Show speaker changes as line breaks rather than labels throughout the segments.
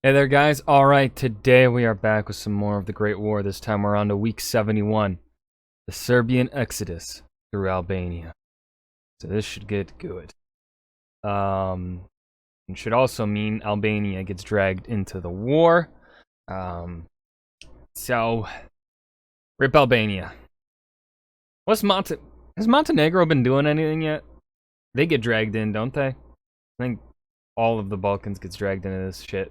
Hey there, guys. Alright, today we are back with some more of the Great War. This time we're on to week 71. The Serbian exodus through Albania. So this should get good. It should also mean Albania gets dragged into the war. So, rip Albania. Has Montenegro been doing anything yet? They get dragged in, don't they? I think all of the Balkans gets dragged into this shit.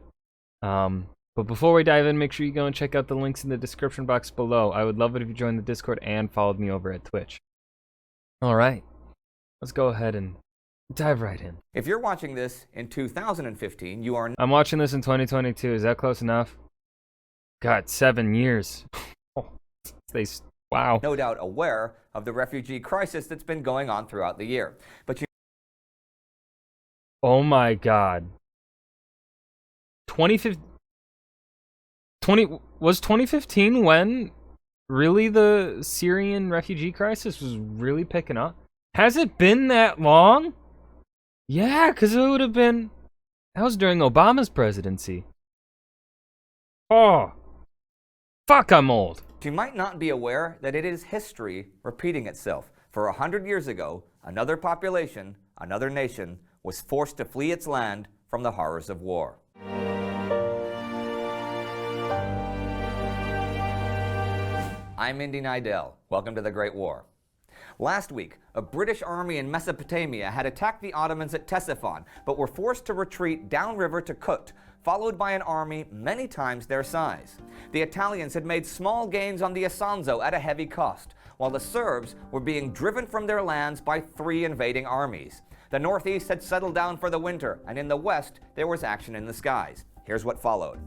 But before we dive in, make sure you go and check out the links in the description box below. I would love it if you joined the Discord and followed me over at Twitch. Alright, let's go ahead and dive right in.
If you're watching this in 2015, you are...
I'm watching this in 2022. Is that close enough? God, 7 years. Wow.
No doubt aware of the refugee crisis that's been going on throughout the year. But you...
Oh my God. 2015 when really the Syrian refugee crisis was really picking up? Has it been that long? Yeah, because it would have been... That was during Obama's presidency. Oh. Fuck, I'm old.
You might not be aware that it is history repeating itself. For 100 years ago, another population, another nation, was forced to flee its land from the horrors of war. I'm Indy Nidell. Welcome to the Great War. Last week, a British army in Mesopotamia had attacked the Ottomans at Ctesiphon, but were forced to retreat downriver to Kut, followed by an army many times their size. The Italians had made small gains on the Isonzo at a heavy cost, while the Serbs were being driven from their lands by 3 invading armies. The northeast had settled down for the winter, and in the west, there was action in the skies. Here's what followed.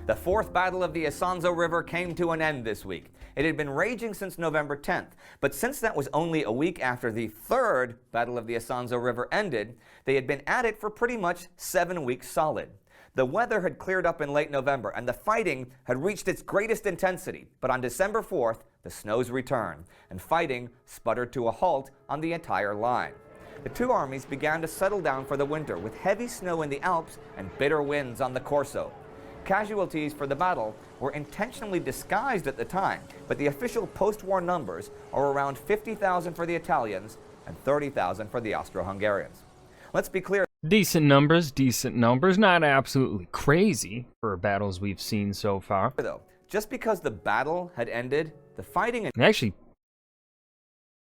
The 4th Battle of the Isonzo River came to an end this week. It had been raging since November 10th, but since that was only a week after the 3rd Battle of the Isonzo River ended, they had been at it for pretty much 7 weeks solid. The weather had cleared up in late November, and the fighting had reached its greatest intensity, but on December 4th, the snows returned, and fighting sputtered to a halt on the entire line. The two armies began to settle down for the winter, with heavy snow in the Alps and bitter winds on the Corso. Casualties for the battle were intentionally disguised at the time, but the official post-war numbers are around 50,000 for the Italians and 30,000 for the Austro-Hungarians. Let's be clear. Decent numbers,
not absolutely crazy for battles we've seen so far.
Though, just because the battle had ended, the fighting...
And actually,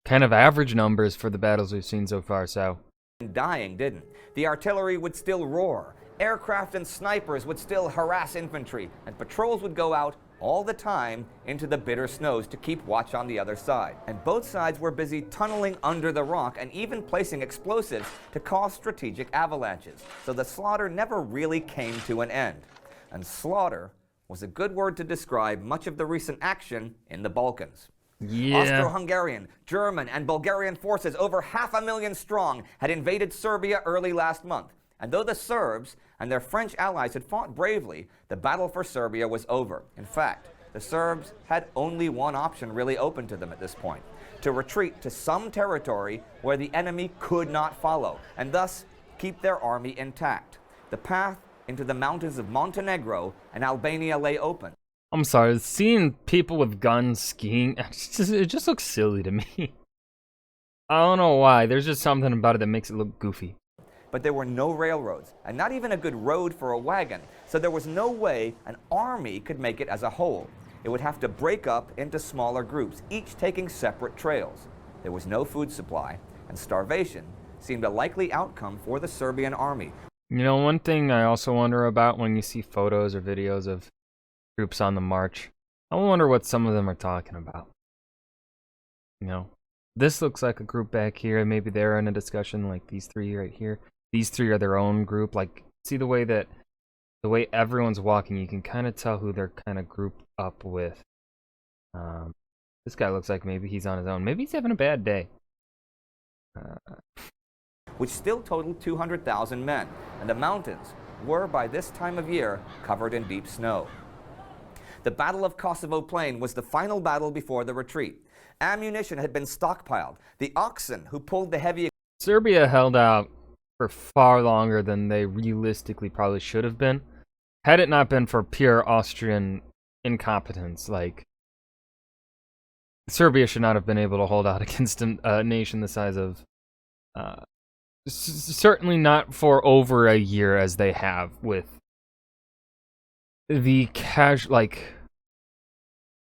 kind of average numbers for the battles we've seen so far, so...
Dying didn't. The artillery would still roar. Aircraft and snipers would still harass infantry, and patrols would go out all the time into the bitter snows to keep watch on the other side. And both sides were busy tunneling under the rock and even placing explosives to cause strategic avalanches. So the slaughter never really came to an end. And slaughter was a good word to describe much of the recent action in the Balkans.
Yeah.
Austro-Hungarian, German, and Bulgarian forces, over 500,000 strong, had invaded Serbia early last month. And though the Serbs and their French allies had fought bravely, the battle for Serbia was over. In fact, the Serbs had only one option really open to them at this point: to retreat to some territory where the enemy could not follow, and thus keep their army intact. The path into the mountains of Montenegro and Albania lay open.
I'm sorry, seeing people with guns skiing, it just looks silly to me. I don't know why, there's just something about it that makes it look goofy.
But there were no railroads, and not even a good road for a wagon, so there was no way an army could make it as a whole. It would have to break up into smaller groups, each taking separate trails. There was no food supply, and starvation seemed a likely outcome for the Serbian army.
You know, one thing I also wonder about when you see photos or videos of troops on the march, I wonder what some of them are talking about. You know, this looks like a group back here, maybe they're in a discussion like these 3 right here. These 3 are their own group. Like, see the way everyone's walking, you can kind of tell who they're kind of grouped up with. This guy looks like maybe he's on his own. Maybe he's having a bad day.
Which still totaled 200,000 men, and the mountains were, by this time of year, covered in deep snow. The Battle of Kosovo Plain was the final battle before the retreat. Ammunition had been stockpiled. The oxen who pulled the heavy...
Serbia held out for far longer than they realistically probably should have been. had it not been for pure Austrian incompetence, like, Serbia should not have been able to hold out against a nation the size of, certainly not for over a year as they have, with the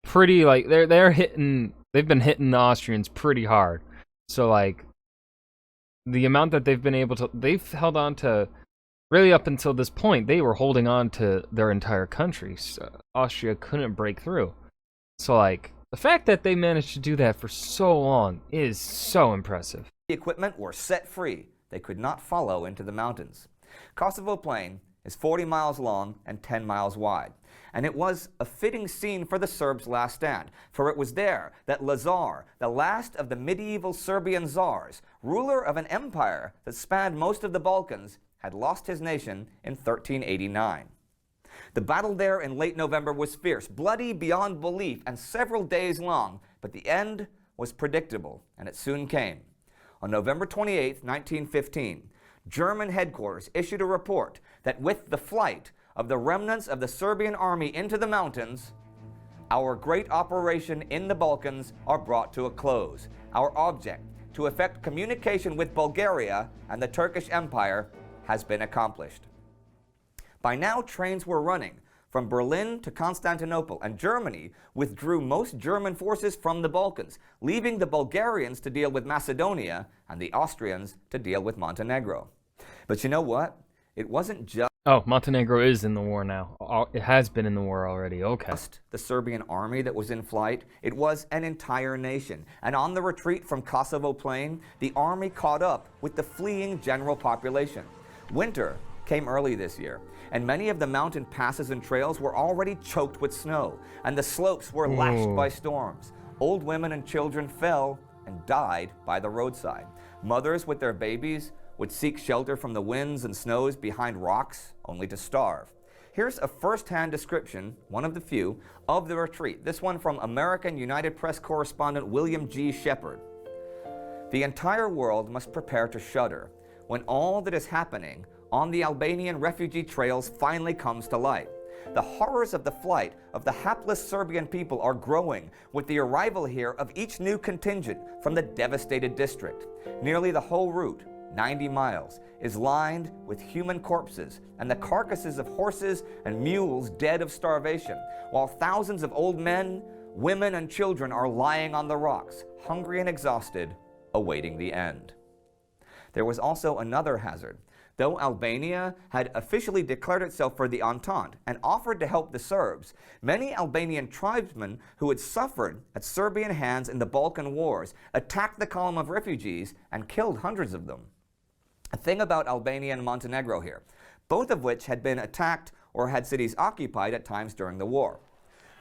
pretty, like, they've been hitting the Austrians pretty hard. So, like, the amount that they've held on to, really up until this point, they were holding on to their entire country. So Austria couldn't break through. So, like, the fact that they managed to do that for so long is so impressive.
The equipment were set free. They could not follow into the mountains. Kosovo Plain is 40 miles long and 10 miles wide. And it was a fitting scene for the Serbs' last stand, for it was there that Lazar, the last of the medieval Serbian czars, ruler of an empire that spanned most of the Balkans, had lost his nation in 1389. The battle there in late November was fierce, bloody beyond belief, and several days long, but the end was predictable, and it soon came. On November 28, 1915, German headquarters issued a report that with the flight of the remnants of the Serbian army into the mountains, our great operation in the Balkans are brought to a close. Our object, to effect communication with Bulgaria and the Turkish Empire, has been accomplished. By now, trains were running from Berlin to Constantinople, and Germany withdrew most German forces from the Balkans, leaving the Bulgarians to deal with Macedonia and the Austrians to deal with Montenegro. But you know what? It wasn't just
Oh, Montenegro is in the war now. It has been in the war already. Okay.
the Serbian army that was in flight. It was an entire nation. And on the retreat from Kosovo Plain, the army caught up with the fleeing general population. Winter came early this year, and many of the mountain passes and trails were already choked with snow, and the slopes were lashed by storms. Old women and children fell and died by the roadside. Mothers with their babies would seek shelter from the winds and snows behind rocks, only to starve. Here's a first-hand description, one of the few, of the retreat. This one from American United Press correspondent William G. Shepard. The entire world must prepare to shudder when all that is happening on the Albanian refugee trails finally comes to light. The horrors of the flight of the hapless Serbian people are growing with the arrival here of each new contingent from the devastated district. Nearly the whole route, 90 miles, is lined with human corpses and the carcasses of horses and mules dead of starvation, while thousands of old men, women, and children are lying on the rocks, hungry and exhausted, awaiting the end. There was also another hazard. Though Albania had officially declared itself for the Entente and offered to help the Serbs, many Albanian tribesmen who had suffered at Serbian hands in the Balkan Wars attacked the column of refugees and killed hundreds of them. A thing about Albania and Montenegro here, both of which had been attacked or had cities occupied at times during the war.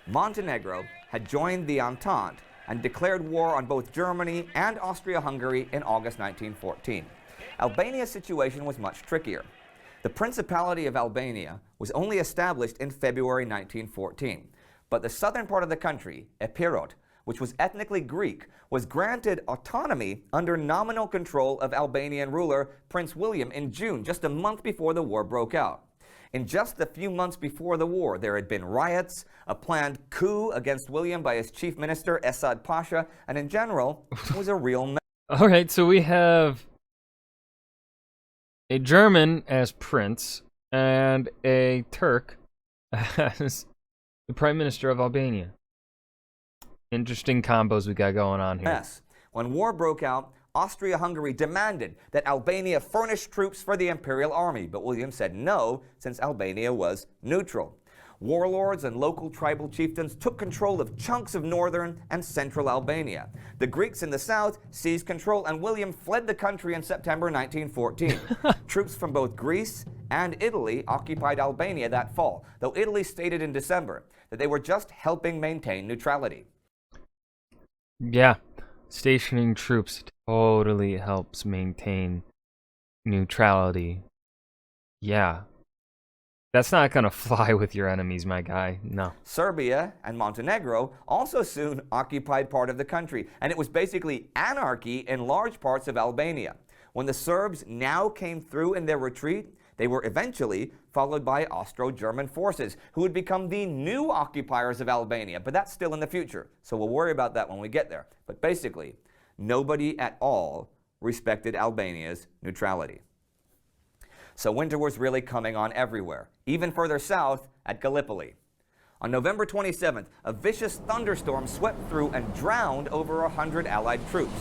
Montenegro had joined the Entente and declared war on both Germany and Austria-Hungary in August 1914. Albania's situation was much trickier. The Principality of Albania was only established in February 1914, but the southern part of the country, Epirot, which was ethnically Greek, was granted autonomy under nominal control of Albanian ruler Prince William in June, just a month before the war broke out. In just the few months before the war, there had been riots, a planned coup against William by his chief minister, Esad Pasha, and in general, it was a real mess.
All right, so we have a German as prince and a Turk as the prime minister of Albania. Interesting combos we got going on here.
Yes. When war broke out, Austria-Hungary demanded that Albania furnish troops for the imperial army, but William said no, since Albania was neutral. Warlords and local tribal chieftains took control of chunks of northern and central Albania. The Greeks in the south seized control, and William fled the country in September 1914. Troops from both Greece and Italy occupied Albania that fall, though Italy stated in December that they were just helping maintain neutrality.
Yeah, stationing troops totally helps maintain neutrality. Yeah. That's not gonna fly with your enemies, my guy. No.
Serbia and Montenegro also soon occupied part of the country, and it was basically anarchy in large parts of Albania. When the Serbs now came through in their retreat, They were eventually followed by Austro-German forces, who would become the new occupiers of Albania, but that's still in the future, so we'll worry about that when we get there. But basically, nobody at all respected Albania's neutrality. So winter was really coming on everywhere, even further south at Gallipoli. On November 27th, a vicious thunderstorm swept through and drowned over 100 Allied troops.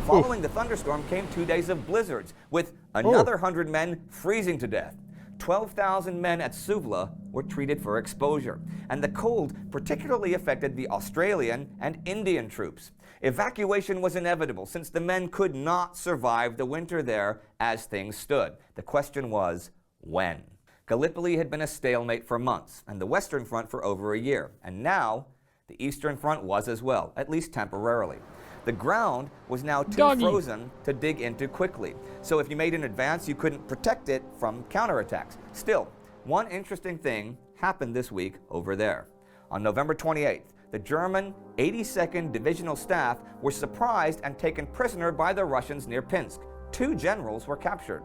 Following the thunderstorm came 2 days of blizzards, with another 100 men freezing to death. 12,000 men at Suvla were treated for exposure, and the cold particularly affected the Australian and Indian troops. Evacuation was inevitable since the men could not survive the winter there as things stood. The question was, when? Gallipoli had been a stalemate for months, and the Western Front for over a year, and now the Eastern Front was as well, at least temporarily. The ground was now too frozen to dig into quickly, so if you made an advance, you couldn't protect it from counterattacks. Still, one interesting thing happened this week over there. On November 28th, the German 82nd Divisional Staff were surprised and taken prisoner by the Russians near Pinsk. 2 generals were captured.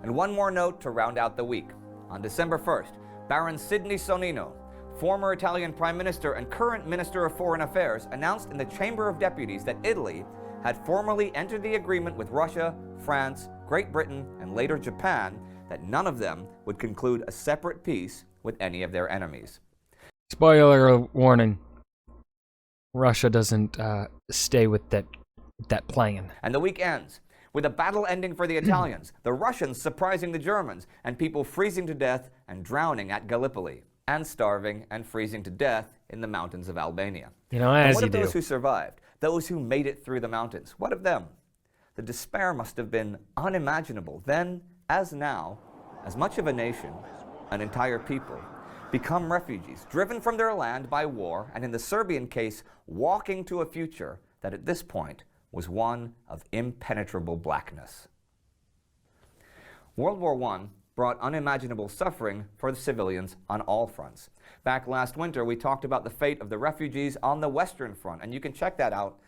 And one more note to round out the week. On December 1st, Baron Sidney Sonnino, former Italian Prime Minister and current Minister of Foreign Affairs, announced in the Chamber of Deputies that Italy had formally entered the agreement with Russia, France, Great Britain, and later Japan that none of them would conclude a separate peace with any of their enemies.
Spoiler warning. Russia doesn't stay with that plan.
And the week ends with a battle ending for the Italians, the Russians surprising the Germans, and people freezing to death and drowning at Gallipoli, and starving and freezing to death in the mountains of Albania.
You know, as
what
you
of
do.
Those who survived? Those who made it through the mountains? What of them? The despair must have been unimaginable then, as now, as much of a nation, an entire people, become refugees, driven from their land by war, and in the Serbian case, walking to a future that at this point was one of impenetrable blackness. World War I brought unimaginable suffering for the civilians on all fronts. Back last winter, we talked about the fate of the refugees on the Western Front, and you can check that out.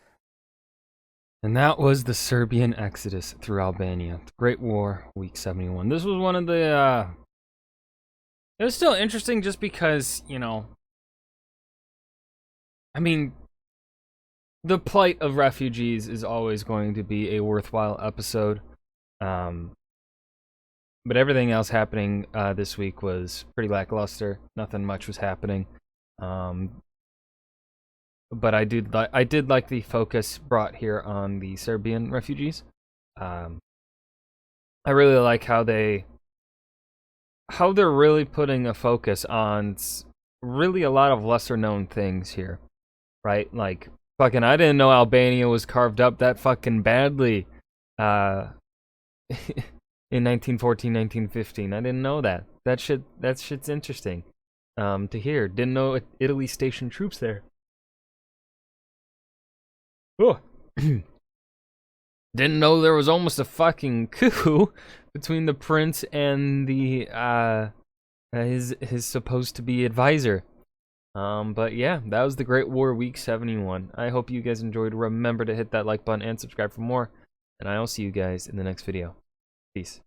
And that was the Serbian exodus through Albania. The Great War, week 71. This was one of the, it was still interesting just because, you know, I mean, the plight of refugees is always going to be a worthwhile episode. But everything else happening this week was pretty lackluster. Nothing much was happening. But I did like the focus brought here on the Serbian refugees. I really like how they're really putting a focus on really a lot of lesser known things here, right? Like, fucking, I didn't know Albania was carved up that fucking badly in 1914, 1915. I didn't know that. That shit's interesting to hear. Didn't know Italy stationed troops there. Oh. Didn't know there was almost a fucking coup between the prince and the his supposed to be advisor. But yeah, that was the Great War week 71. I hope you guys enjoyed. Remember to hit that like button and subscribe for more. And I'll see you guys in the next video. Peace.